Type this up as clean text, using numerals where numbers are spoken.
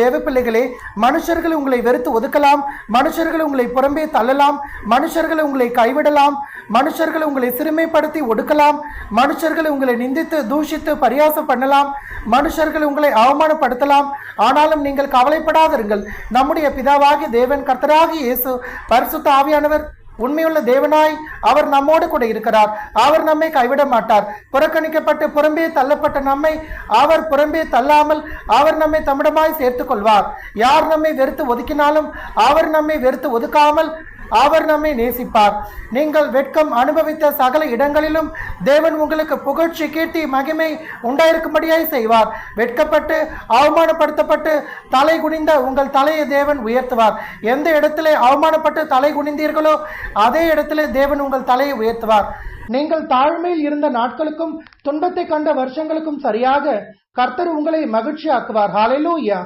தேவ பிள்ளைகளே, மனுஷர்கள் உங்களை வெறுத்து ஒதுக்கலாம், மனுஷர்கள் உங்களை புறம்பே தள்ளலாம், மனுஷர்கள் உங்களை கைவிடலாம், மனுஷர்கள் உங்களை சிறுமைப்படுத்தி ஒடுக்கலாம், மனுஷர்கள் உங்களை நிந்தித்து தூஷித்து பரியாசம் பண்ணலாம், மனுஷர்கள் உங்களை அவமானப்படுத்தலாம். ஆனாலும் நீங்கள் கவலைப்படாதிருங்கள். நம்முடைய பிதாவாகிய தேவன், கர்த்தராகிய இயேசு, பரிசுத்த ஆவியானவர், உண்மையுள்ள தேவனாய் அவர் நம்மோடு கூட இருக்கிறார். அவர் நம்மை கைவிட மாட்டார். புறக்கணிக்கப்பட்டு புறம்பே தள்ளப்பட்ட நம்மை அவர் புறம்பே தள்ளாமல் அவர் நம்மை தம்மிடமாய் சேர்த்துக் கொள்வார். யார் நம்மை வெறுத்து ஒதுக்கினாலும் அவர் நம்மை வெறுத்து ஒதுக்காமல் அவர் நம்மை நேசிப்பார். நீங்கள் வெட்கம் அனுபவித்த சகல இடங்களிலும் தேவன் உங்களுக்கு புகழ்ச்சி, கீர்த்தி, மகிமை உண்டாயிருக்கும்படியாய் செய்வார். வெட்கப்பட்டு அவமானப்படுத்தப்பட்டு தலை குனிந்த உங்கள் தலையை தேவன் உயர்த்துவார். எந்த இடத்திலே அவமானப்பட்டு தலை குனிந்தீர்களோ அதே இடத்திலே தேவன் உங்கள் தலையை உயர்த்துவார். நீங்கள் தாழ்மையில் இருந்த நாட்களுக்கும் துன்பத்தை கண்ட வருஷங்களுக்கும் சரியாக கர்த்தர் உங்களை மகிழ்ச்சி ஆக்குவார். ஹல்லேலூயா.